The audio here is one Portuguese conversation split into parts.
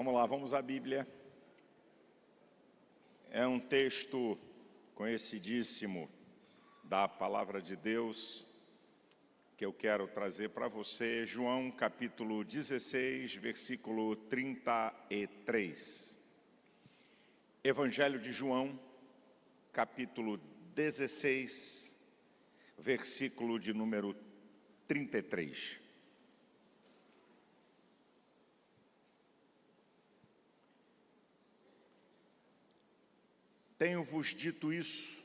Vamos lá, vamos à Bíblia. É um texto conhecidíssimo da Palavra de Deus que eu quero trazer para você. João capítulo 16, versículo 33. Evangelho de João, capítulo 16, versículo de número 33. Tenho-vos dito isso,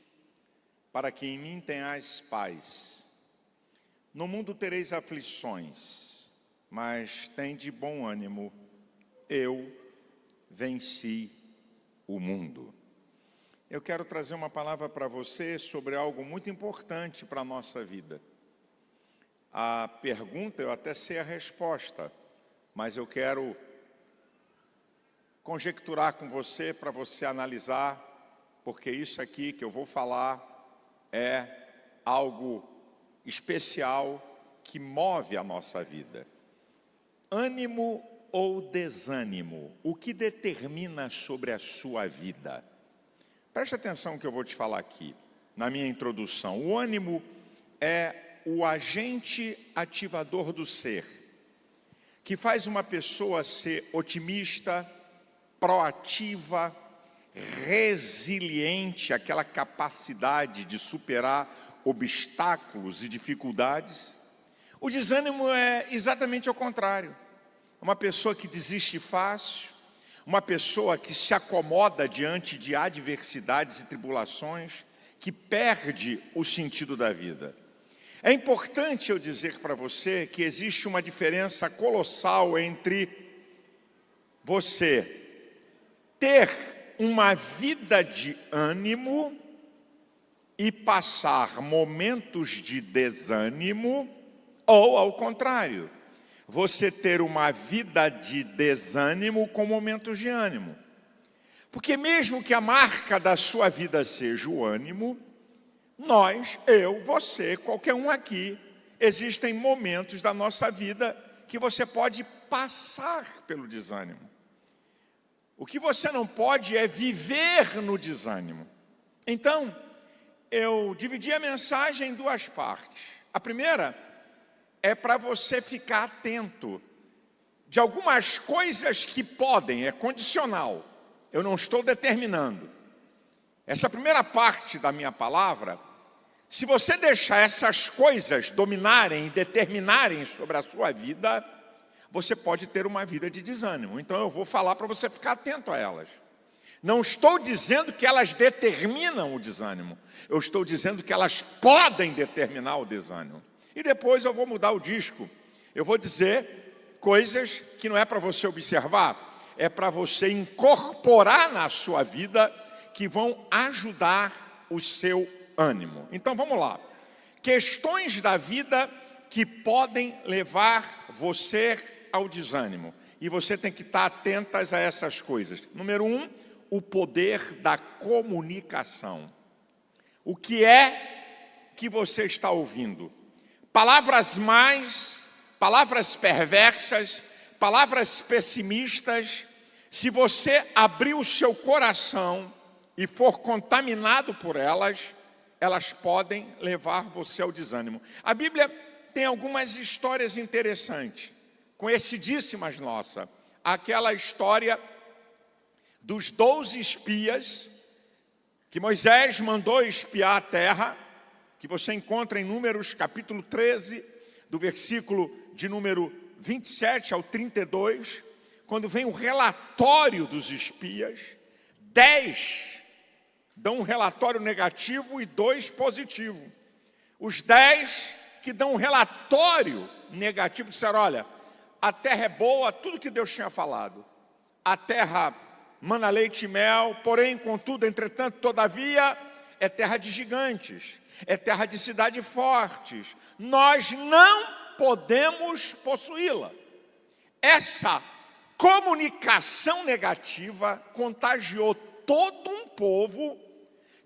para que em mim tenhais paz. No mundo tereis aflições, mas tende bom ânimo, eu venci o mundo. Eu quero trazer uma palavra para você sobre algo muito importante para a nossa vida. A pergunta, eu até sei a resposta, mas eu quero conjecturar com você, para você analisar, porque isso aqui que eu vou falar é algo especial que move a nossa vida. Ânimo ou desânimo? O que determina sobre a sua vida? Preste atenção no que eu vou te falar aqui, na minha introdução. O ânimo é o agente ativador do ser, que faz uma pessoa ser otimista, proativa, resiliente, aquela capacidade de superar obstáculos e dificuldades. O desânimo é exatamente ao contrário. Uma pessoa que desiste fácil, uma pessoa que se acomoda diante de adversidades e tribulações, que perde o sentido da vida. É importante eu dizer para você que existe uma diferença colossal entre você ter uma vida de ânimo e passar momentos de desânimo, ou ao contrário, você ter uma vida de desânimo com momentos de ânimo. Porque mesmo que a marca da sua vida seja o ânimo, nós, eu, você, qualquer um aqui, existem momentos da nossa vida que você pode passar pelo desânimo. O que você não pode é viver no desânimo. Então, eu dividi a mensagem em duas partes. A primeira é para você ficar atento de algumas coisas que podem, é condicional. Eu não estou determinando. Essa primeira parte da minha palavra, se você deixar essas coisas dominarem e determinarem sobre a sua vida, você pode ter uma vida de desânimo. Então eu vou falar para você ficar atento a elas. Não estou dizendo que elas determinam o desânimo. Eu estou dizendo que elas podem determinar o desânimo. E depois eu vou mudar o disco. Eu vou dizer coisas que não é para você observar, é para você incorporar na sua vida, que vão ajudar o seu ânimo. Então vamos lá. Questões da vida que podem levar você ao desânimo. E você tem que estar atentas a essas coisas. Número 1, o poder da comunicação. O que é que você está ouvindo? Palavras más, palavras perversas, palavras pessimistas. Se você abrir o seu coração e for contaminado por elas, elas podem levar você ao desânimo. A Bíblia tem algumas histórias interessantes, conhecidíssimas nossas. Aquela história dos 12 espias que Moisés mandou espiar a terra, que você encontra em Números capítulo 13, do versículo de número 27 ao 32, quando vem o relatório dos espias, 10 dão um relatório negativo e 2 positivo. Os 10 que dão um relatório negativo disseram, olha, a terra é boa, tudo que Deus tinha falado. A terra mana leite e mel, porém, contudo, entretanto, todavia, é terra de gigantes, é terra de cidades fortes. Nós não podemos possuí-la. Essa comunicação negativa contagiou todo um povo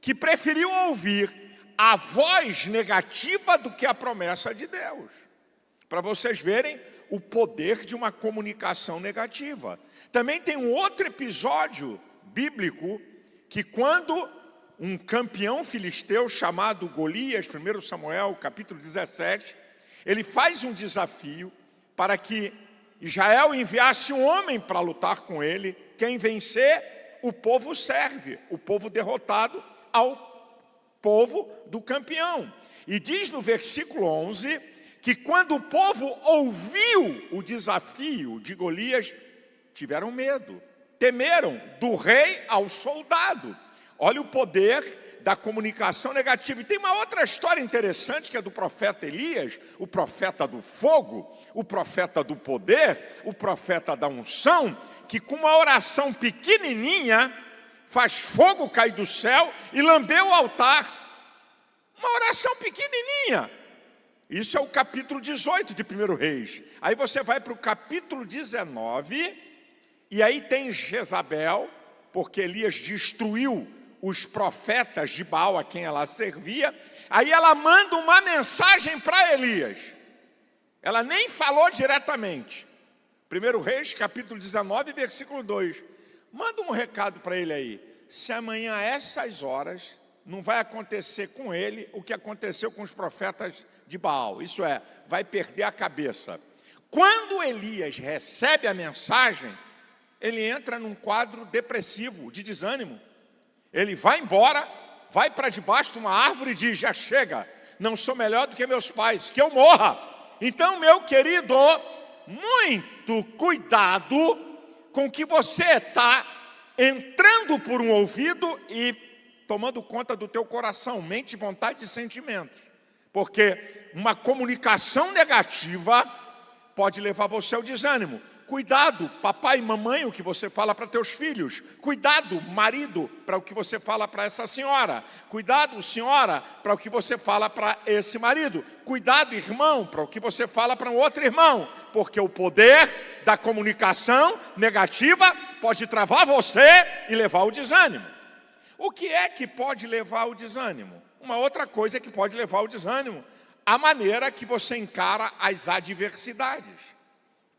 que preferiu ouvir a voz negativa do que a promessa de Deus. Para vocês verem o poder de uma comunicação negativa. Também tem um outro episódio bíblico que quando um campeão filisteu chamado Golias, 1 Samuel, capítulo 17, ele faz um desafio para que Israel enviasse um homem para lutar com ele. Quem vencer, o povo serve, o povo derrotado ao povo do campeão. E diz no versículo 11 que quando o povo ouviu o desafio de Golias, tiveram medo, temeram do rei ao soldado. Olha o poder da comunicação negativa. E tem uma outra história interessante que é do profeta Elias, o profeta do fogo, o profeta do poder, o profeta da unção, que com uma oração pequenininha faz fogo cair do céu e lamber o altar. Uma oração pequenininha. Isso é o capítulo 18 de 1 Reis. Aí você vai para o capítulo 19, e aí tem Jezabel, porque Elias destruiu os profetas de Baal a quem ela servia. Aí ela manda uma mensagem para Elias. Ela nem falou diretamente. 1 Reis, capítulo 19, versículo 2. Manda um recado para ele aí. Se amanhã a essas horas não vai acontecer com ele o que aconteceu com os profetas de Baal. Isso é, vai perder a cabeça. Quando Elias recebe a mensagem, ele entra num quadro depressivo, de desânimo. Ele vai embora, vai para debaixo de uma árvore e diz: já chega, não sou melhor do que meus pais, que eu morra. Então, meu querido, muito cuidado com o que você está entrando por um ouvido e tomando conta do teu coração, mente, vontade e sentimentos. Porque uma comunicação negativa pode levar você ao desânimo. Cuidado, papai e mamãe, o que você fala para teus filhos. Cuidado, marido, para o que você fala para essa senhora. Cuidado, senhora, para o que você fala para esse marido. Cuidado, irmão, para o que você fala para um outro irmão. Porque o poder da comunicação negativa pode travar você e levar ao desânimo. O que é que pode levar ao desânimo? Uma outra coisa que pode levar ao desânimo: a maneira que você encara as adversidades.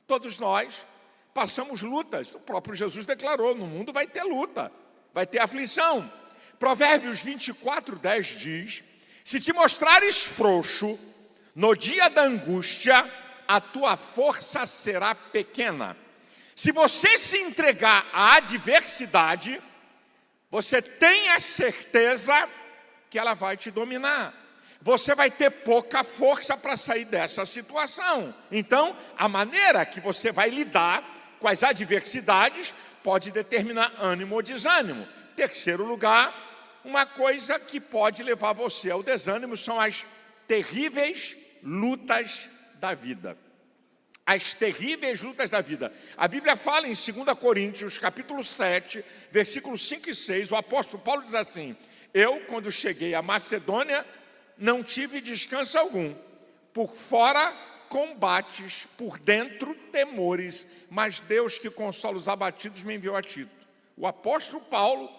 Todos nós passamos lutas. O próprio Jesus declarou: no mundo vai ter luta, vai ter aflição. Provérbios 24:10 diz: se te mostrares frouxo no dia da angústia, a tua força será pequena. Se você se entregar à adversidade, você tem a certeza que ela vai te dominar. Você vai ter pouca força para sair dessa situação. Então, a maneira que você vai lidar com as adversidades pode determinar ânimo ou desânimo. Terceiro lugar, uma coisa que pode levar você ao desânimo são as terríveis lutas da vida. As terríveis lutas da vida. A Bíblia fala em 2 Coríntios, capítulo 7, versículos 5 e 6, o apóstolo Paulo diz assim: eu, quando cheguei à Macedônia, não tive descanso algum. Por fora, combates, por dentro, temores, mas Deus que consola os abatidos me enviou a Tito. O apóstolo Paulo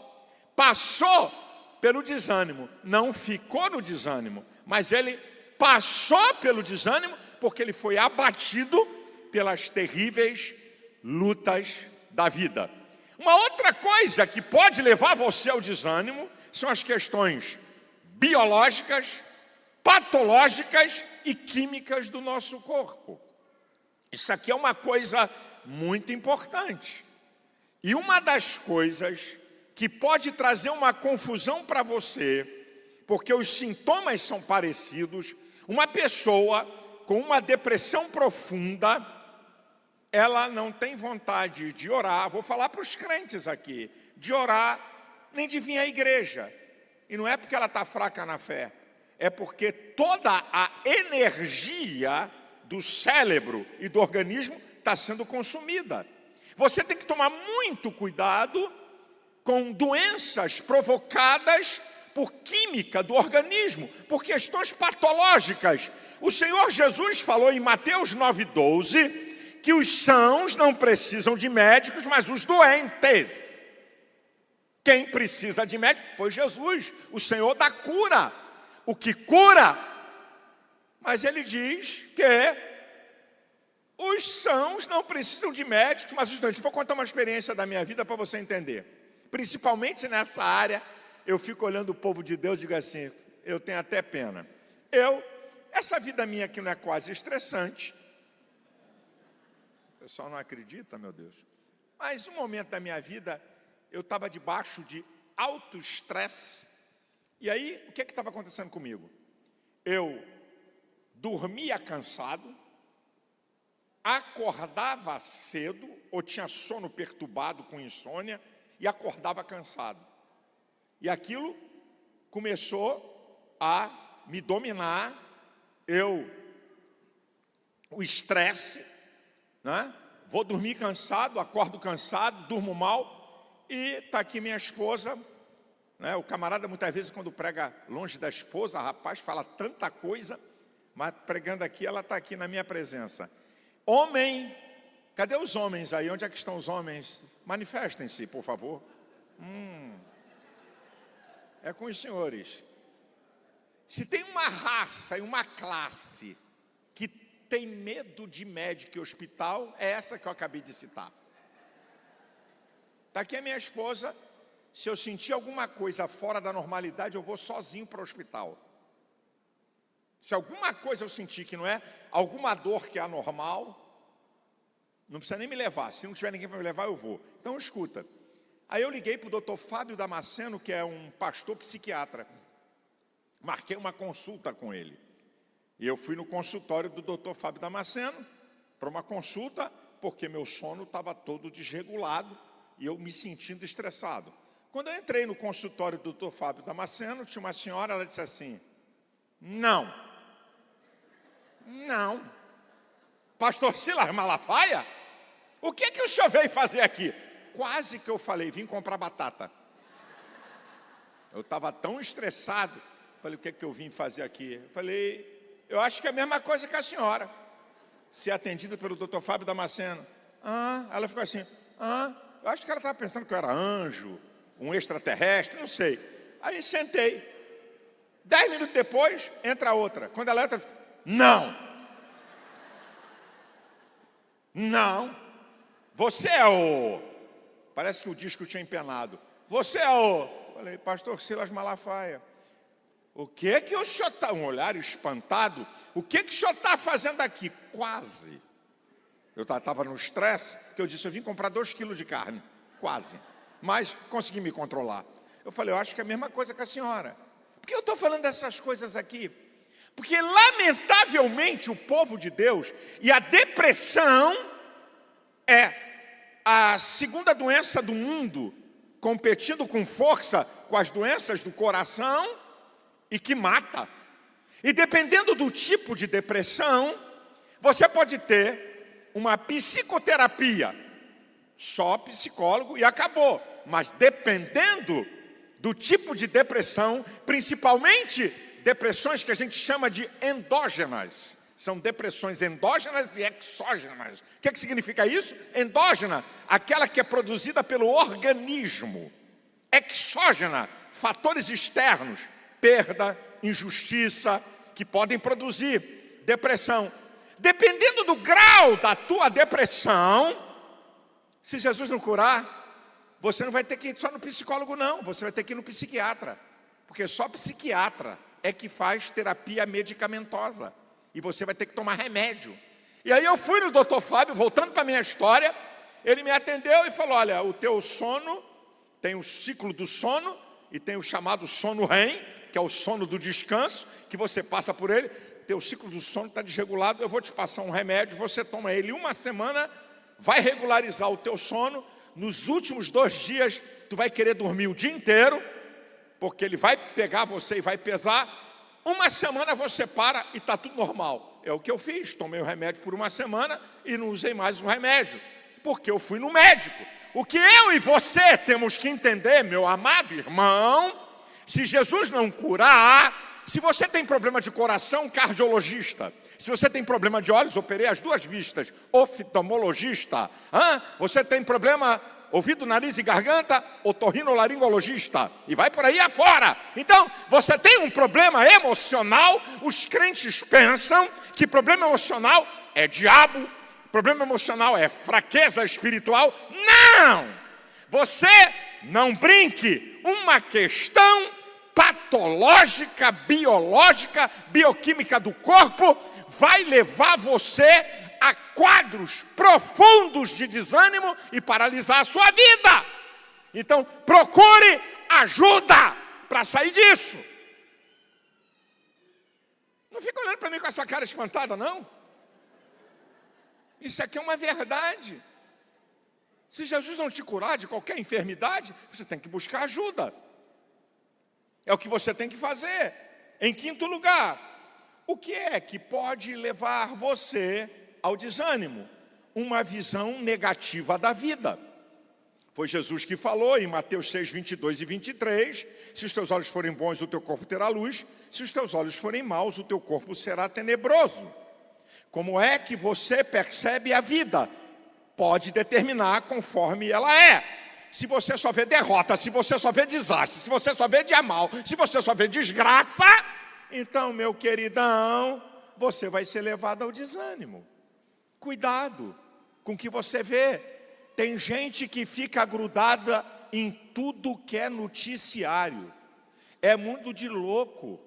passou pelo desânimo, não ficou no desânimo, mas ele passou pelo desânimo porque ele foi abatido pelas terríveis lutas da vida. Uma outra coisa que pode levar você ao desânimo são as questões biológicas, patológicas e químicas do nosso corpo. Isso aqui é uma coisa muito importante. E uma das coisas que pode trazer uma confusão para você, porque os sintomas são parecidos, uma pessoa com uma depressão profunda, ela não tem vontade de orar, vou falar para os crentes aqui, de orar, nem de vir à igreja. E não é porque ela está fraca na fé, é porque toda a energia do cérebro e do organismo está sendo consumida. Você tem que tomar muito cuidado com doenças provocadas por química do organismo, por questões patológicas. O Senhor Jesus falou em Mateus 9,12 que os sãos não precisam de médicos, mas os doentes. Quem precisa de médico foi Jesus, o Senhor da cura, o que cura. Mas ele diz que Os sãos não precisam de médicos, mas os doentes. Vou contar uma experiência da minha vida para você entender. Principalmente nessa área, eu fico olhando o povo de Deus e digo assim, eu tenho até pena. Essa vida minha aqui não é quase estressante. O pessoal não acredita, meu Deus. Mas um momento da minha vida, eu estava debaixo de alto estresse. E aí, o que estava acontecendo comigo? Eu dormia cansado, acordava cedo, ou tinha sono perturbado com insônia, e acordava cansado. E aquilo começou a me dominar, o estresse, né? Vou dormir cansado, acordo cansado, durmo mal, e está aqui minha esposa, né? O camarada muitas vezes quando prega longe da esposa, rapaz, fala tanta coisa, mas pregando aqui, ela está aqui na minha presença. Homem, cadê os homens aí? Onde é que estão os homens? Manifestem-se, por favor. É com os senhores. Se tem uma raça e uma classe que tem medo de médico e hospital, é essa que eu acabei de citar. Está aqui a minha esposa. Se eu sentir alguma coisa fora da normalidade, eu vou sozinho para o hospital. Se alguma coisa eu sentir que não é, alguma dor que é anormal, não precisa nem me levar. Se não tiver ninguém para me levar, eu vou. Então, escuta. Aí eu liguei para o doutor Fábio Damasceno, que é um pastor psiquiatra. Marquei uma consulta com ele. E eu fui no consultório do doutor Fábio Damasceno para uma consulta, porque meu sono estava todo desregulado e eu me sentindo estressado. Quando eu entrei no consultório do doutor Fábio Damasceno, tinha uma senhora, ela disse assim, não. Pastor Silas Malafaia? O que o senhor veio fazer aqui? Quase que eu falei, vim comprar batata. Eu estava tão estressado. Falei, o que eu vim fazer aqui? Falei, eu acho que é a mesma coisa que a senhora. Ser atendida pelo doutor Fábio Damasceno. Ela ficou assim, eu acho que ela estava pensando que eu era anjo, um extraterrestre, não sei. Aí sentei. 10 minutos depois, entra outra. Quando ela entra, não, você é o... Parece que o disco tinha empenado. Você é o... Falei, pastor Silas Malafaia. O que o senhor está... Um olhar espantado. O que o senhor está fazendo aqui? Quase. Eu estava no estresse, que eu disse, eu vim comprar 2 quilos de carne. Quase. Mas consegui me controlar. Eu falei, eu acho que é a mesma coisa que a senhora. Por que eu estou falando dessas coisas aqui? Porque, lamentavelmente, o povo de Deus, e a depressão é a segunda doença do mundo, competindo com força com as doenças do coração e que mata. E dependendo do tipo de depressão, você pode ter uma psicoterapia, só psicólogo e acabou. Mas dependendo do tipo de depressão, principalmente depressões que a gente chama de endógenas. São depressões endógenas e exógenas. O que significa isso? Endógena, aquela que é produzida pelo organismo. Exógena, fatores externos, perda, injustiça, que podem produzir depressão. Dependendo do grau da tua depressão, se Jesus não curar, você não vai ter que ir só no psicólogo, não. Você vai ter que ir no psiquiatra. Porque só psiquiatra é que faz terapia medicamentosa. E você vai ter que tomar remédio. E aí eu fui no doutor Fábio, voltando para a minha história, ele me atendeu e falou, olha, o teu sono, tem o ciclo do sono, e tem o chamado sono REM, que é o sono do descanso, que você passa por ele, teu ciclo do sono está desregulado, eu vou te passar um remédio, você toma ele 1 semana, vai regularizar o teu sono, nos últimos 2 dias, tu vai querer dormir o dia inteiro, porque ele vai pegar você e vai pesar, 1 semana você para e está tudo normal. É o que eu fiz, tomei o remédio por 1 semana e não usei mais o remédio, porque eu fui no médico. O que eu e você temos que entender, meu amado irmão, se Jesus não curar, se você tem problema de coração, cardiologista. Se você tem problema de olhos, operei as 2 vistas, oftalmologista. Você tem problema ouvido, nariz e garganta, otorrinolaringologista. E vai por aí afora. Então, você tem um problema emocional, os crentes pensam que problema emocional é diabo, Problema emocional é fraqueza espiritual? Não! Você não brinque. Uma questão patológica, biológica, bioquímica do corpo vai levar você a quadros profundos de desânimo e paralisar a sua vida. Então, procure ajuda para sair disso. Não fica olhando para mim com essa cara espantada, não. Isso aqui é uma verdade. Se Jesus não te curar de qualquer enfermidade, você tem que buscar ajuda. É o que você tem que fazer. Em quinto lugar, o que é que pode levar você ao desânimo? Uma visão negativa da vida. Foi Jesus que falou em Mateus 6, 22 e 23, se os teus olhos forem bons, o teu corpo terá luz, se os teus olhos forem maus, o teu corpo será tenebroso. Como é que você percebe a vida? Pode determinar conforme ela é. Se você só vê derrota, se você só vê desastre, se você só vê dia mal, se você só vê desgraça, então, meu queridão, você vai ser levado ao desânimo. Cuidado com o que você vê. Tem gente que fica grudada em tudo que é noticiário. É mundo de louco.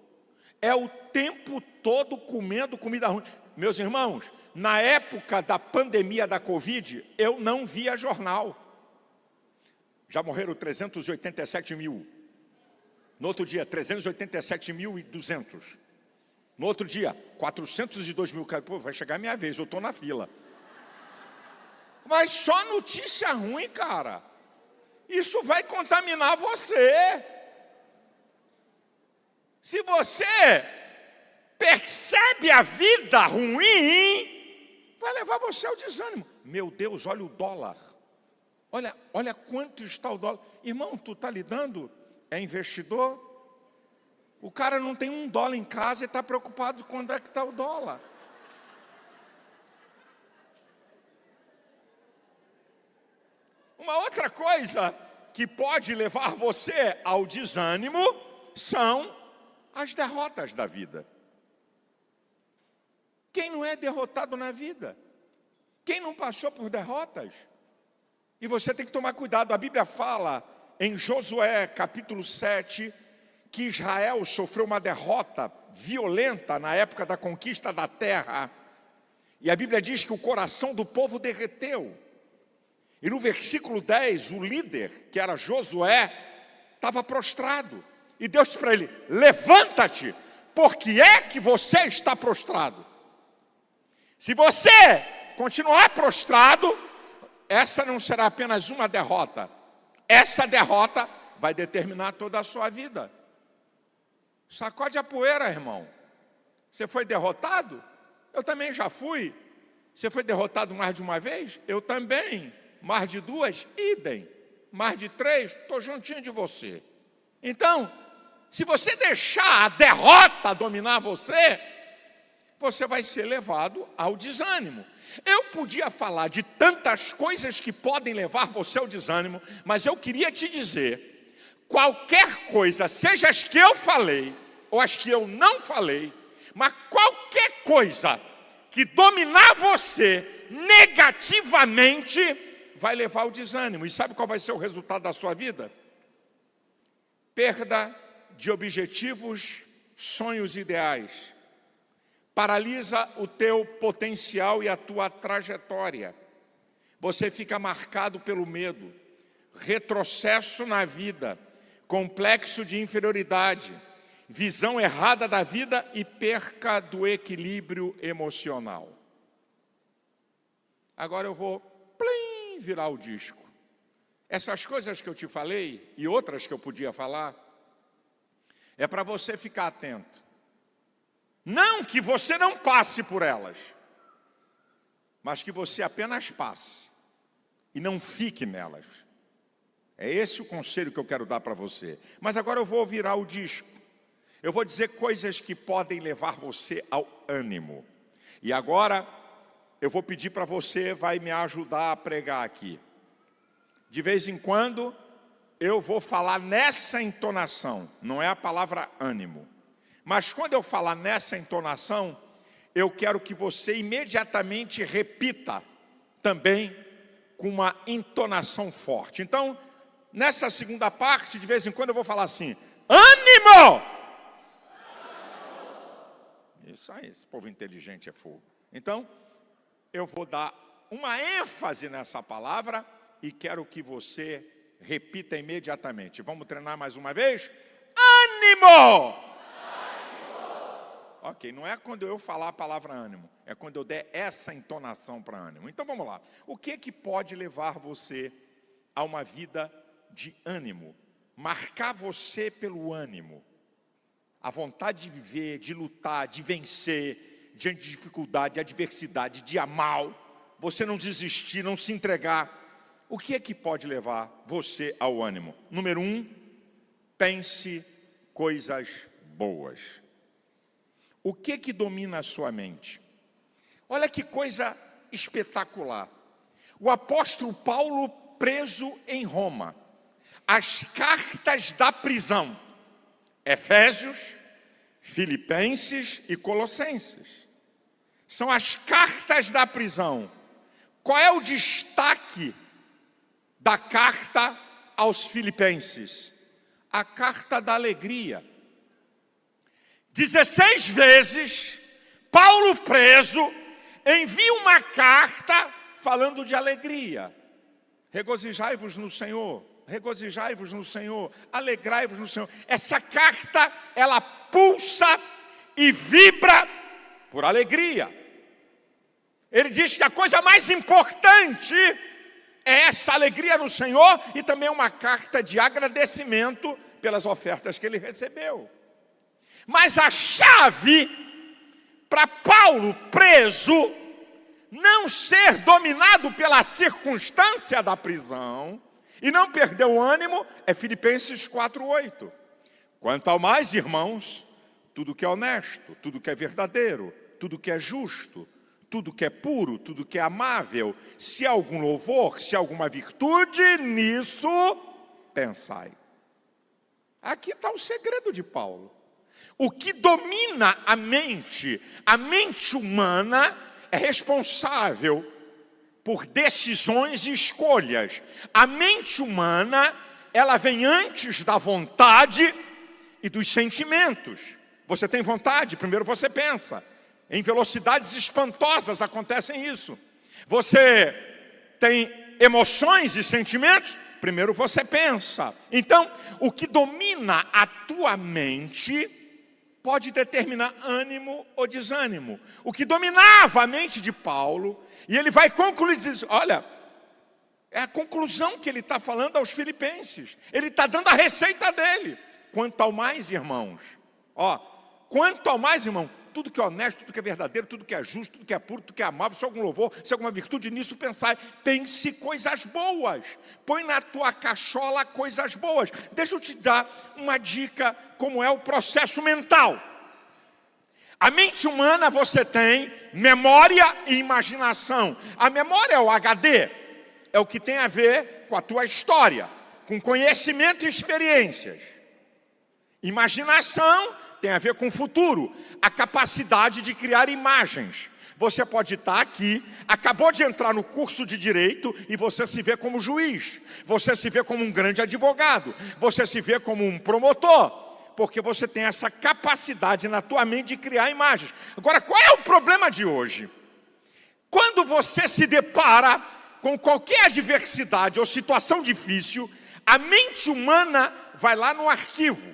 É o tempo todo comendo comida ruim. Meus irmãos, na época da pandemia da Covid, eu não via jornal. Já morreram 387 mil. No outro dia, 387.200. No outro dia, 402 mil. Pô, vai chegar a minha vez, eu estou na fila. Mas só notícia ruim, cara. Isso vai contaminar você. Se você percebe a vida ruim, vai levar você ao desânimo. Meu Deus, olha o dólar. Olha quanto está o dólar. Irmão, tu está lidando? É investidor? O cara não tem $1 em casa e está preocupado com onde é que está o dólar. Uma outra coisa que pode levar você ao desânimo são as derrotas da vida. Quem não é derrotado na vida? Quem não passou por derrotas? E você tem que tomar cuidado. A Bíblia fala em Josué capítulo 7 que Israel sofreu uma derrota violenta na época da conquista da terra. E a Bíblia diz que o coração do povo derreteu. E no versículo 10, o líder, que era Josué, estava prostrado. E Deus disse para ele: levanta-te, porque é que você está prostrado. Se você continuar prostrado, essa não será apenas uma derrota. Essa derrota vai determinar toda a sua vida. Sacode a poeira, irmão. Você foi derrotado? Eu também já fui. Você foi derrotado mais de uma vez? Eu também. Mais de 2? Idem. Mais de 3? Estou juntinho de você. Então, se você deixar a derrota dominar você, você vai ser levado ao desânimo. Eu podia falar de tantas coisas que podem levar você ao desânimo, mas eu queria te dizer, qualquer coisa, seja as que eu falei, ou as que eu não falei, mas qualquer coisa que dominar você negativamente, vai levar ao desânimo. E sabe qual vai ser o resultado da sua vida? Perda de objetivos, sonhos ideais. Paralisa o teu potencial e a tua trajetória. Você fica marcado pelo medo, retrocesso na vida, complexo de inferioridade, visão errada da vida e perca do equilíbrio emocional. Agora eu vou virar o disco. Essas coisas que eu te falei e outras que eu podia falar, é para você ficar atento. Não que você não passe por elas, mas que você apenas passe e não fique nelas. É esse o conselho que eu quero dar para você. Mas agora eu vou virar o disco. Eu vou dizer coisas que podem levar você ao ânimo. E agora eu vou pedir para você, vai me ajudar a pregar aqui. De vez em quando, eu vou falar nessa entonação, não é a palavra ânimo. Mas quando eu falar nessa entonação, eu quero que você imediatamente repita também com uma entonação forte. Então, nessa segunda parte, de vez em quando eu vou falar assim: ânimo! Isso aí, esse povo inteligente é fogo. Então, eu vou dar uma ênfase nessa palavra e quero que você repita imediatamente. Vamos treinar mais uma vez? Ânimo! Ok, não é quando eu falar a palavra ânimo, é quando eu der essa entonação para ânimo. Então vamos lá. O que pode levar você a uma vida de ânimo? Marcar você pelo ânimo. A vontade de viver, de lutar, de vencer, diante de dificuldade, de adversidade, de amar, você não desistir, não se entregar. O que pode levar você ao ânimo? Número 1, pense coisas boas. O que domina a sua mente? Olha que coisa espetacular. O apóstolo Paulo preso em Roma. As cartas da prisão. Efésios, Filipenses e Colossenses. São as cartas da prisão. Qual é o destaque da carta aos Filipenses? A carta da alegria. 16 vezes, Paulo preso, envia uma carta falando de alegria. Regozijai-vos no Senhor, regozijai-vos no Senhor, alegrai-vos no Senhor. Essa carta, ela pulsa e vibra por alegria. Ele diz que a coisa mais importante é essa alegria no Senhor e também uma carta de agradecimento pelas ofertas que ele recebeu. Mas a chave para Paulo preso não ser dominado pela circunstância da prisão e não perder o ânimo é Filipenses 4:8. Quanto ao mais, irmãos, tudo que é honesto, tudo que é verdadeiro, tudo que é justo, tudo que é puro, tudo que é amável, se há algum louvor, se há alguma virtude, nisso pensai. Aqui está o segredo de Paulo. O que domina a mente humana é responsável por decisões e escolhas. A mente humana, ela vem antes da vontade e dos sentimentos. Você tem vontade, primeiro você pensa. Em velocidades espantosas acontecem isso. Você tem emoções e sentimentos, primeiro você pensa. Então, o que domina a tua mente pode determinar ânimo ou desânimo. O que dominava a mente de Paulo, e ele vai concluir, diz, olha, é a conclusão que ele está falando aos filipenses. Ele está dando a receita dele. Quanto ao mais, irmãos, quanto ao mais, irmão, tudo que é honesto, tudo que é verdadeiro, tudo que é justo, tudo que é puro, tudo que é amável, se há algum louvor, se há alguma virtude, nisso pensai. Pense coisas boas. Põe na tua cachola coisas boas. Deixa eu te dar uma dica como é o processo mental. A mente humana você tem memória e imaginação. A memória é o HD, é o que tem a ver com a tua história, com conhecimento e experiências. Imaginação tem a ver com o futuro, a capacidade de criar imagens. Você pode estar aqui, acabou de entrar no curso de Direito e você se vê como juiz, você se vê como um grande advogado, você se vê como um promotor, porque você tem essa capacidade na tua mente de criar imagens. Agora, qual é o problema de hoje? Quando você se depara com qualquer adversidade ou situação difícil, a mente humana vai lá no arquivo,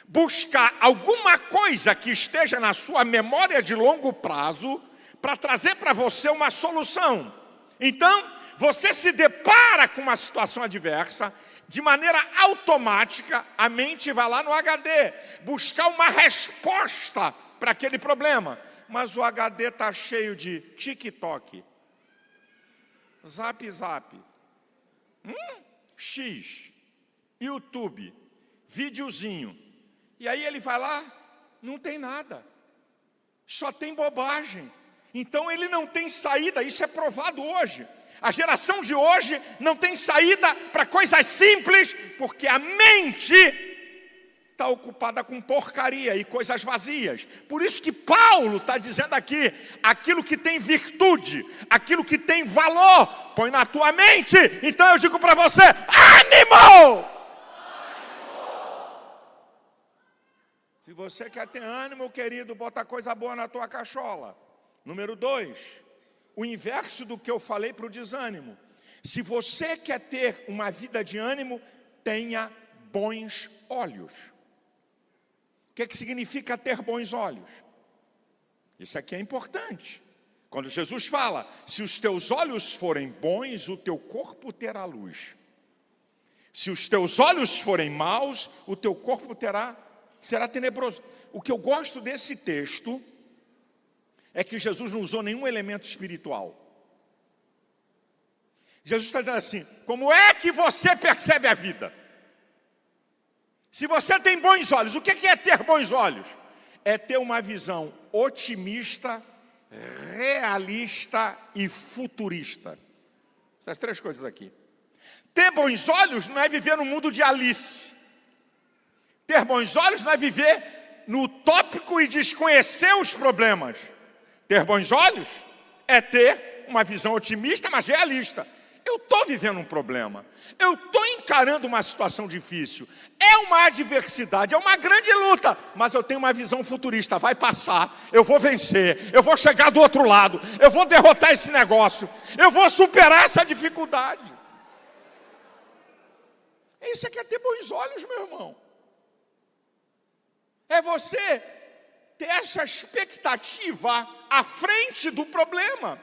buscar alguma coisa que esteja na sua memória de longo prazo para trazer para você uma solução. Então, você se depara com uma situação adversa, de maneira automática, a mente vai lá no HD, buscar uma resposta para aquele problema. Mas o HD está cheio de TikTok, Zap Zap, X, YouTube, videozinho. E aí ele vai lá, não tem nada, só tem bobagem. Então ele não tem saída, isso é provado hoje. A geração de hoje não tem saída para coisas simples, porque a mente está ocupada com porcaria e coisas vazias. Por isso que Paulo está dizendo aqui, aquilo que tem virtude, aquilo que tem valor, põe na tua mente. Então eu digo para você, ânimo! Se você quer ter ânimo, querido, bota coisa boa na tua cachola. Número 2, o inverso do que eu falei para o desânimo. Se você quer ter uma vida de ânimo, tenha bons olhos. O que significa ter bons olhos? Isso aqui é importante. Quando Jesus fala, se os teus olhos forem bons, o teu corpo terá luz. Se os teus olhos forem maus, o teu corpo será tenebroso. O que eu gosto desse texto é que Jesus não usou nenhum elemento espiritual. Jesus está dizendo assim, como é que você percebe a vida? Se você tem bons olhos, o que é ter bons olhos? É ter uma visão otimista, realista e futurista. Essas 3 coisas aqui. Ter bons olhos não é viver no mundo de Alice. Ter bons olhos não é viver no utópico e desconhecer os problemas. Ter bons olhos é ter uma visão otimista, mas realista. Eu estou vivendo um problema, eu estou encarando uma situação difícil, é uma adversidade, é uma grande luta, mas eu tenho uma visão futurista, vai passar, eu vou vencer, eu vou chegar do outro lado, eu vou derrotar esse negócio, eu vou superar essa dificuldade. Isso aqui é ter bons olhos, meu irmão. É você ter essa expectativa à frente do problema,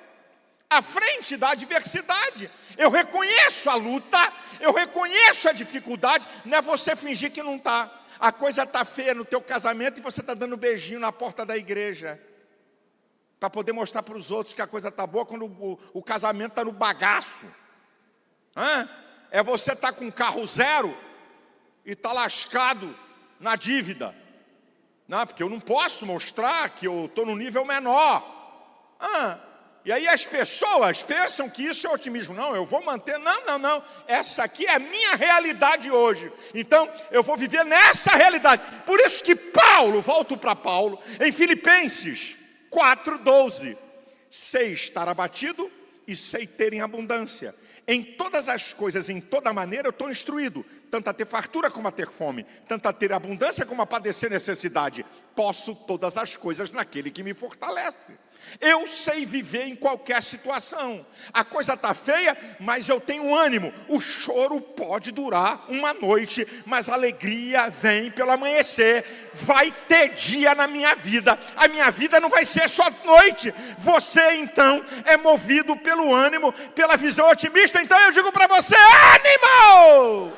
à frente da adversidade. Eu reconheço a luta, eu reconheço a dificuldade, não é você fingir que não está. A coisa está feia no teu casamento e você está dando beijinho na porta da igreja, para poder mostrar para os outros que a coisa está boa, quando o casamento está no bagaço. É você estar com um carro zero e está lascado na dívida. Não, porque eu não posso mostrar que eu estou no nível menor. E aí as pessoas pensam que isso é otimismo. Não, eu vou manter, não. Essa aqui é a minha realidade hoje. Então, eu vou viver nessa realidade. Por isso que Paulo, volto para Paulo, em Filipenses 4:12. Sei estar abatido e sei ter em abundância. Em todas as coisas, em toda maneira, eu estou instruído, tanto a ter fartura como a ter fome, tanto a ter abundância como a padecer necessidade. Posso todas as coisas naquele que me fortalece. Eu sei viver em qualquer situação. A coisa está feia, mas eu tenho ânimo. O choro pode durar uma noite, mas a alegria vem pelo amanhecer. Vai ter dia na minha vida. A minha vida não vai ser só noite. Você, então, é movido pelo ânimo, pela visão otimista. Então eu digo para você, ânimo!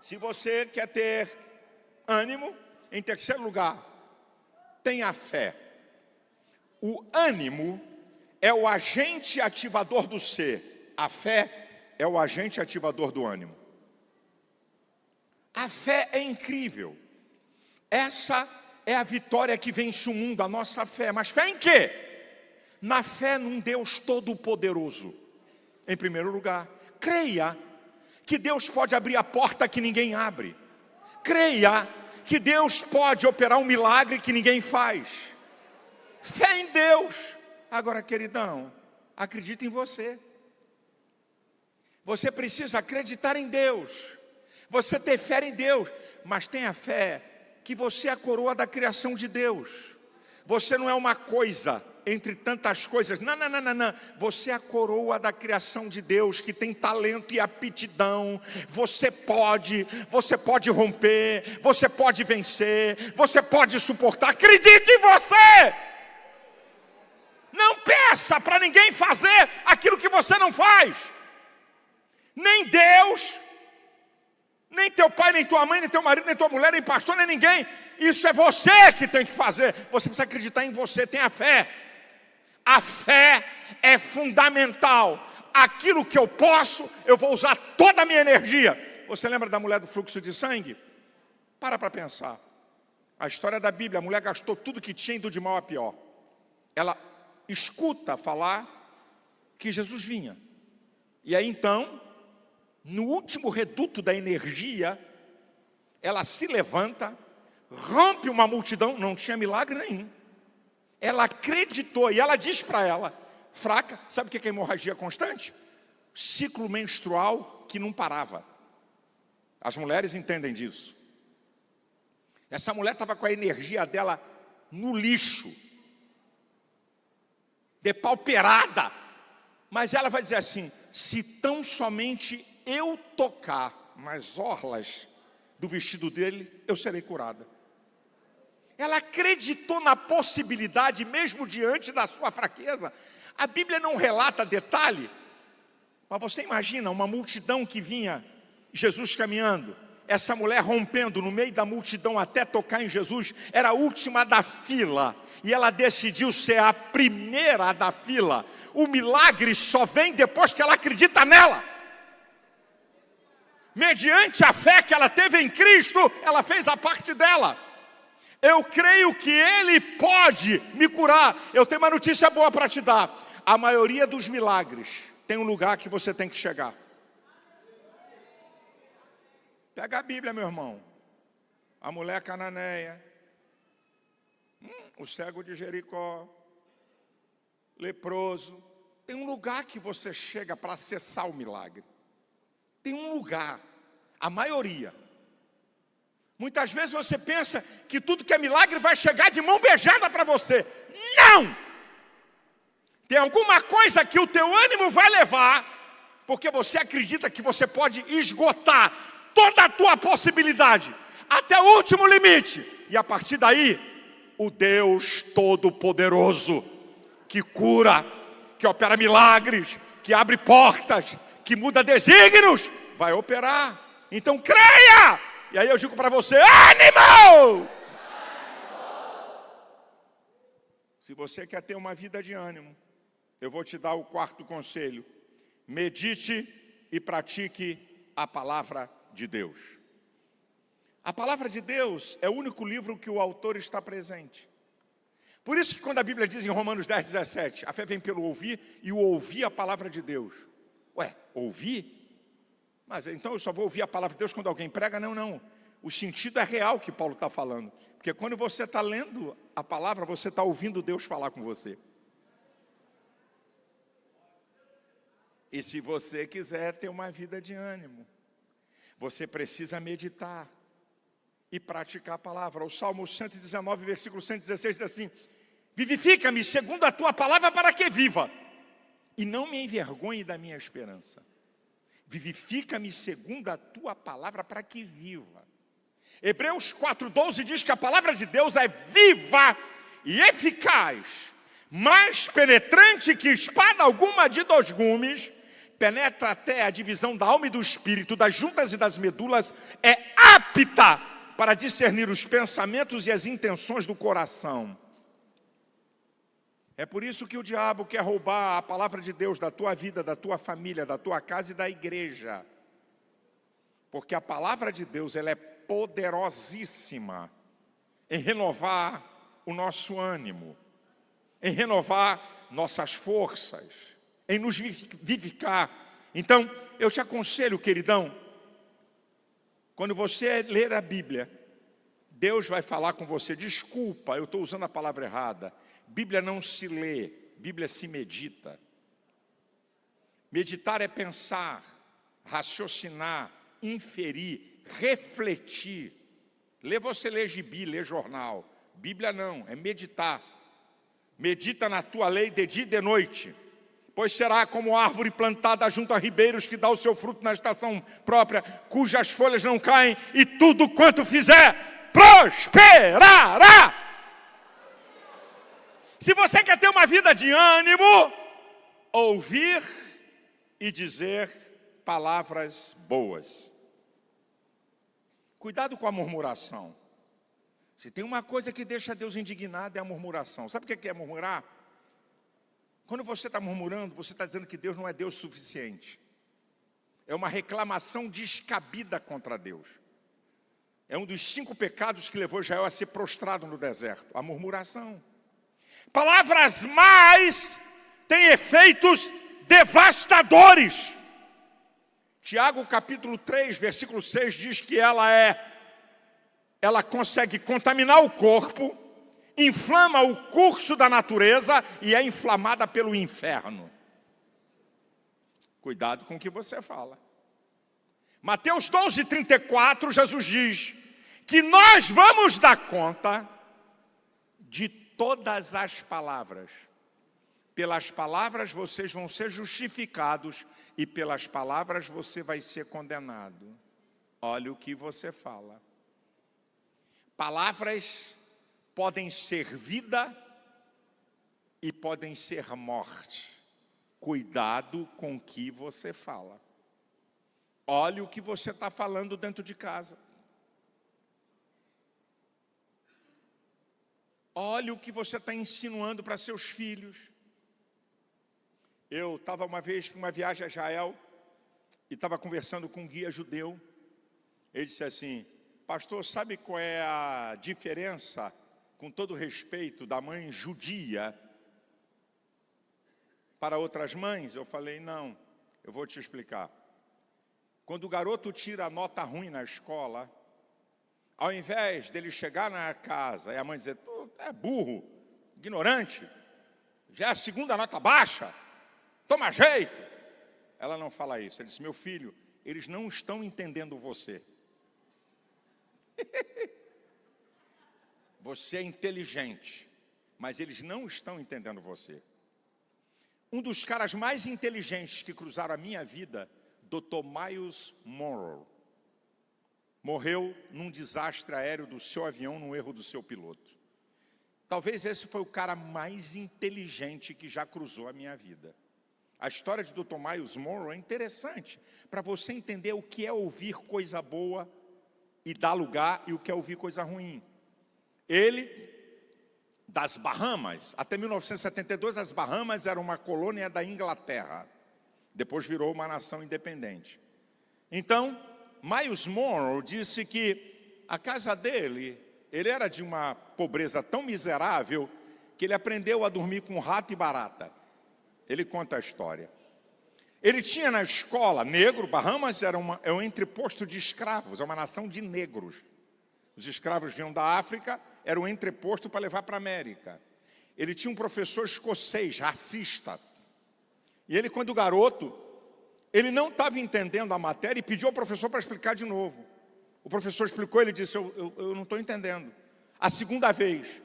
Se você quer ter ânimo, em terceiro lugar, tenha fé. O ânimo é o agente ativador do ser. A fé é o agente ativador do ânimo. A fé é incrível. Essa é a vitória que vence o mundo, a nossa fé. Mas fé em quê? Na fé num Deus todo-poderoso. Em primeiro lugar, creia que Deus pode abrir a porta que ninguém abre. Creia que Deus pode operar um milagre que ninguém faz. Fé em Deus. Agora, queridão, acredita em você. Você precisa acreditar em Deus. Você ter fé em Deus. Mas tenha fé que você é a coroa da criação de Deus. Você não é uma coisa entre tantas coisas. Não. Você é a coroa da criação de Deus, que tem talento e aptidão. Você pode romper, você pode vencer, você pode suportar. Acredite em você! Não peça para ninguém fazer aquilo que você não faz. Nem Deus, nem teu pai, nem tua mãe, nem teu marido, nem tua mulher, nem pastor, nem ninguém. Isso é você que tem que fazer. Você precisa acreditar em você, tenha fé. A fé é fundamental. Aquilo que eu posso, eu vou usar toda a minha energia. Você lembra da mulher do fluxo de sangue? Para pensar. A história da Bíblia, a mulher gastou tudo que tinha, indo de mal a pior. Ela escuta falar que Jesus vinha. E aí então, no último reduto da energia, ela se levanta, rompe uma multidão, não tinha milagre nenhum. Ela acreditou e ela diz para ela, fraca, sabe o que é hemorragia constante? Ciclo menstrual que não parava. As mulheres entendem disso. Essa mulher estava com a energia dela no lixo, depauperada. Mas ela vai dizer assim, se tão somente eu tocar nas orlas do vestido dele, eu serei curada. Ela acreditou na possibilidade, mesmo diante da sua fraqueza. A Bíblia não relata detalhe, mas você imagina uma multidão que vinha, Jesus caminhando, essa mulher rompendo no meio da multidão até tocar em Jesus, era a última da fila, e ela decidiu ser a primeira da fila. O milagre só vem depois que ela acredita nela. Mediante a fé que ela teve em Cristo, ela fez a parte dela. Eu creio que Ele pode me curar. Eu tenho uma notícia boa para te dar. A maioria dos milagres tem um lugar que você tem que chegar. Pega a Bíblia, meu irmão. A mulher cananeia, o cego de Jericó, leproso. Tem um lugar que você chega para acessar o milagre. Tem um lugar, a maioria. Muitas vezes você pensa que tudo que é milagre vai chegar de mão beijada para você. Não! Tem alguma coisa que o teu ânimo vai levar, porque você acredita que você pode esgotar toda a tua possibilidade, até o último limite. E a partir daí, o Deus Todo-Poderoso, que cura, que opera milagres, que abre portas, que muda desígnios, vai operar. Então creia! E aí eu digo para você, ânimo! Se você quer ter uma vida de ânimo, eu vou te dar o quarto conselho. Medite e pratique a palavra de Deus. A palavra de Deus é o único livro que o autor está presente. Por isso que quando a Bíblia diz em Romanos 10:17, a fé vem pelo ouvir, e o ouvir a palavra de Deus. Ué, ouvir? Mas então eu só vou ouvir a palavra de Deus quando alguém prega? Não, não. O sentido é real que Paulo está falando. Porque quando você está lendo a palavra, você está ouvindo Deus falar com você. E se você quiser ter uma vida de ânimo, você precisa meditar e praticar a palavra. O Salmo 119, versículo 116 diz assim, vivifica-me segundo a tua palavra para que viva, e não me envergonhe da minha esperança. Vivifica-me segundo a tua palavra para que viva. Hebreus 4:12 diz que a palavra de Deus é viva e eficaz, mais penetrante que espada alguma de 2 gumes, penetra até a divisão da alma e do espírito, das juntas e das medulas, é apta para discernir os pensamentos e as intenções do coração. É por isso que o diabo quer roubar a palavra de Deus da tua vida, da tua família, da tua casa e da igreja. Porque a palavra de Deus, ela é poderosíssima em renovar o nosso ânimo, em renovar nossas forças, em nos vivificar. Então, eu te aconselho, queridão, quando você ler a Bíblia, Deus vai falar com você, desculpa, eu estou usando a palavra errada. Bíblia não se lê, Bíblia se medita. Meditar é pensar, raciocinar, inferir, refletir. Você lê gibi, lê jornal. Bíblia não, é meditar. Medita na tua lei de dia e de noite. Pois será como árvore plantada junto a ribeiros que dá o seu fruto na estação própria, cujas folhas não caem, e tudo quanto fizer, prosperará. Se você quer ter uma vida de ânimo, ouvir e dizer palavras boas. Cuidado com a murmuração. Se tem uma coisa que deixa Deus indignado, é a murmuração. Sabe o que é murmurar? Quando você está murmurando, você está dizendo que Deus não é Deus suficiente. É uma reclamação descabida contra Deus. É um dos 5 pecados que levou Israel a ser prostrado no deserto. A murmuração. Palavras más têm efeitos devastadores. Tiago capítulo 3, versículo 6 diz que ela é ela consegue contaminar o corpo, inflama o curso da natureza e é inflamada pelo inferno. Cuidado com o que você fala. Mateus 12:34, Jesus diz que nós vamos dar conta de todas as palavras. Pelas palavras vocês vão ser justificados e pelas palavras você vai ser condenado. Olha o que você fala. Palavras podem ser vida e podem ser morte. Cuidado com o que você fala. Olha o que você está falando dentro de casa. Olha o que você está insinuando para seus filhos. Eu estava uma vez com uma viagem a Israel e estava conversando com um guia judeu. Ele disse assim: pastor, sabe qual é a diferença, com todo respeito, da mãe judia para outras mães? Eu falei: não, eu vou te explicar. Quando o garoto tira a nota ruim na escola, ao invés dele chegar na casa e a mãe dizer: tu é burro, ignorante, já é a segunda nota baixa, toma jeito. Ela não fala isso. Ela disse: meu filho, eles não estão entendendo você. Você é inteligente, mas eles não estão entendendo você. Um dos caras mais inteligentes que cruzaram a minha vida, Dr. Miles Monroe, morreu num desastre aéreo do seu avião, num erro do seu piloto. Talvez esse foi o cara mais inteligente que já cruzou a minha vida. A história de Dr. Miles Monroe é interessante, para você entender o que é ouvir coisa boa e dar lugar, e o que é ouvir coisa ruim. Ele, das Bahamas, até 1972, as Bahamas eram uma colônia da Inglaterra. Depois virou uma nação independente. Então, Miles Monroe disse que a casa dele, ele era de uma pobreza tão miserável que ele aprendeu a dormir com rato e barata. Ele conta a história. Ele tinha na escola, negro, Bahamas é um entreposto de escravos, é uma nação de negros. Os escravos vinham da África, era um entreposto para levar para a América. Ele tinha um professor escocês, racista. E ele, quando garoto, ele não estava entendendo a matéria e pediu ao professor para explicar de novo. O professor explicou, ele disse: eu não estou entendendo. A segunda vez,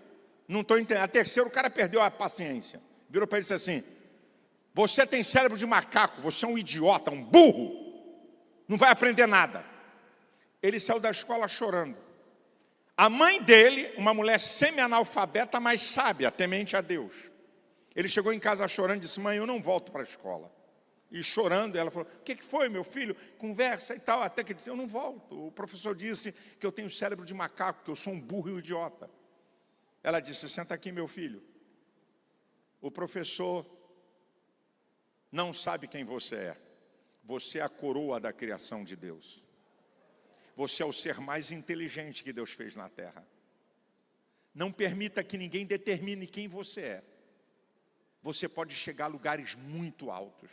não estou entendendo. A terceira, o cara perdeu a paciência. Virou para ele e disse assim: você tem cérebro de macaco, você é um idiota, um burro, não vai aprender nada. Ele saiu da escola chorando. A mãe dele, uma mulher semi-analfabeta, mas sábia, temente a Deus. Ele chegou em casa chorando e disse: mãe, eu não volto para a escola. E chorando, ela falou: o que foi, meu filho? Conversa e tal. Até que ele disse: eu não volto. O professor disse que eu tenho cérebro de macaco, que eu sou um burro e um idiota. Ela disse: senta aqui, meu filho. O professor não sabe quem você é. Você é a coroa da criação de Deus. Você é o ser mais inteligente que Deus fez na terra. Não permita que ninguém determine quem você é. Você pode chegar a lugares muito altos.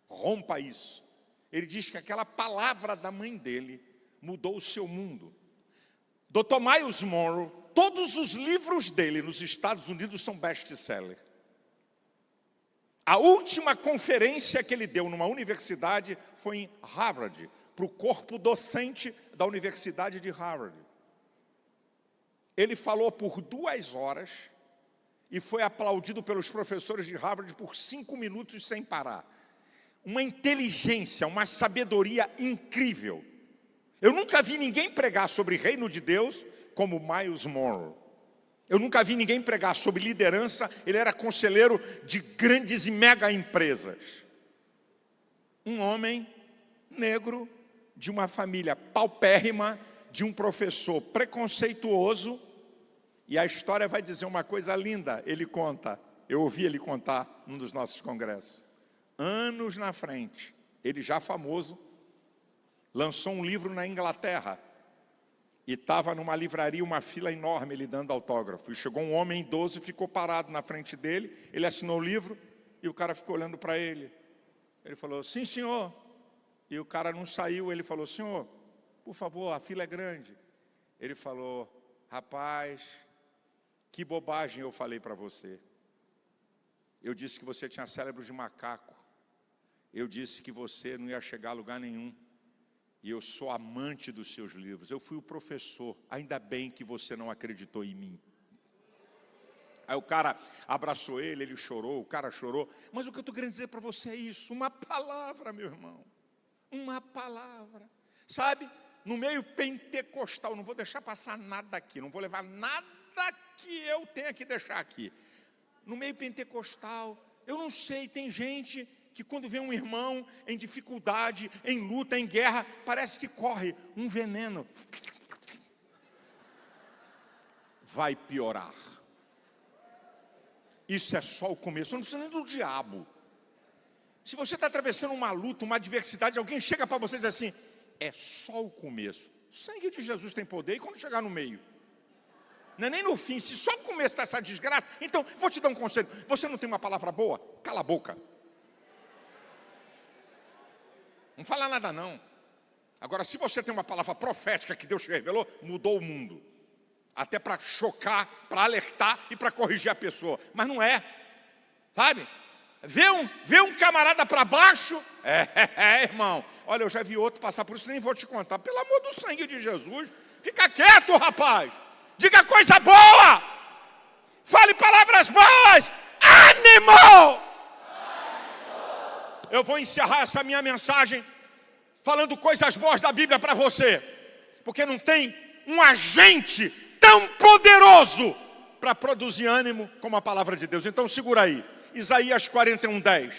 Rompa isso. Ele diz que aquela palavra da mãe dele mudou o seu mundo. Dr. Miles Monroe, todos os livros dele nos Estados Unidos são best-seller. A última conferência que ele deu numa universidade foi em Harvard, para o corpo docente da Universidade de Harvard. Ele falou por 2 horas e foi aplaudido pelos professores de Harvard por 5 minutos sem parar. Uma inteligência, uma sabedoria incrível. Eu nunca vi ninguém pregar sobre o reino de Deus como Miles Monroe. Eu nunca vi ninguém pregar sobre liderança. Ele era conselheiro de grandes e mega empresas. Um homem negro, de uma família paupérrima, de um professor preconceituoso. E a história vai dizer uma coisa linda. Ele conta, eu ouvi ele contar num dos nossos congressos. Anos na frente, ele já famoso, lançou um livro na Inglaterra. E estava numa livraria, uma fila enorme, ele dando autógrafo. E chegou um homem idoso e ficou parado na frente dele. Ele assinou o livro e o cara ficou olhando para ele. Ele falou: sim, senhor. E o cara não saiu. Ele falou: senhor, por favor, a fila é grande. Ele falou: rapaz, que bobagem eu falei para você. Eu disse que você tinha cérebro de macaco. Eu disse que você não ia chegar a lugar nenhum. E eu sou amante dos seus livros. Eu fui o professor. Ainda bem que você não acreditou em mim. Aí o cara abraçou ele, ele chorou, o cara chorou. Mas o que eu estou querendo dizer para você é isso. Uma palavra, meu irmão. Uma palavra. Sabe, no meio pentecostal, não vou deixar passar nada aqui. Não vou levar nada que eu tenha que deixar aqui. No meio pentecostal, eu não sei, tem gente que quando vê um irmão em dificuldade, em luta, em guerra, parece que corre um veneno. Vai piorar. Isso é só o começo, não precisa nem do diabo. Se você está atravessando uma luta, uma adversidade, alguém chega para você e diz assim, é só o começo. O sangue de Jesus tem poder, e quando chegar no meio? Não é nem no fim, se só o começo dessa desgraça, então, vou te dar um conselho. Você não tem uma palavra boa? Cala a boca. Não fala nada não. Agora, se você tem uma palavra profética que Deus te revelou, mudou o mundo. Até para chocar, para alertar e para corrigir a pessoa. Mas não é. Sabe? Vê um camarada para baixo. Irmão. Olha, eu já vi outro passar por isso, nem vou te contar. Pelo amor do sangue de Jesus. Fica quieto, rapaz. Diga coisa boa. Fale palavras boas. Ânimo! Eu vou encerrar essa minha mensagem falando coisas boas da Bíblia para você. Porque não tem um agente tão poderoso para produzir ânimo como a palavra de Deus. Então segura aí. Isaías 41:10.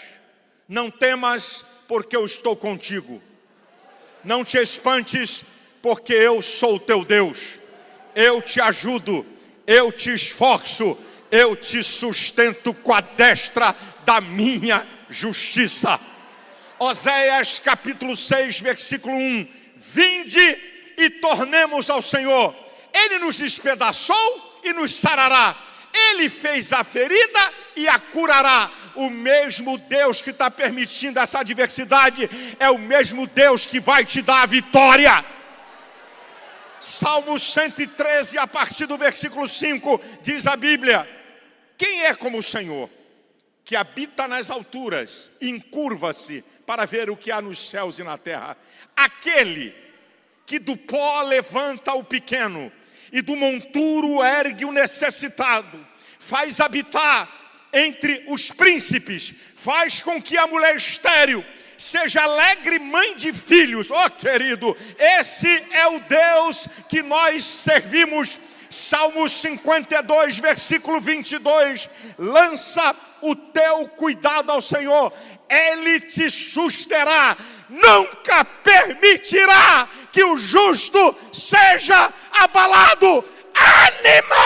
Não temas, porque eu estou contigo. Não te espantes, porque eu sou o teu Deus. Eu te ajudo, eu te esforço, eu te sustento com a destra da minha justiça. Oséias capítulo 6, versículo 1. Vinde e tornemos ao Senhor. Ele nos despedaçou e nos sarará. Ele fez a ferida e a curará. O mesmo Deus que está permitindo essa adversidade é o mesmo Deus que vai te dar a vitória. Salmo 113, a partir do versículo 5, diz a Bíblia: quem é como o Senhor, que habita nas alturas, encurva-se para ver o que há nos céus e na terra? Aquele que do pó levanta o pequeno e do monturo ergue o necessitado, faz habitar entre os príncipes, faz com que a mulher estéril seja alegre mãe de filhos. Oh, querido, esse é o Deus que nós servimos. Salmo 52, versículo 22. Lança o teu cuidado ao Senhor, Ele te susterá. Nunca permitirá que o justo seja abalado. Ânimo!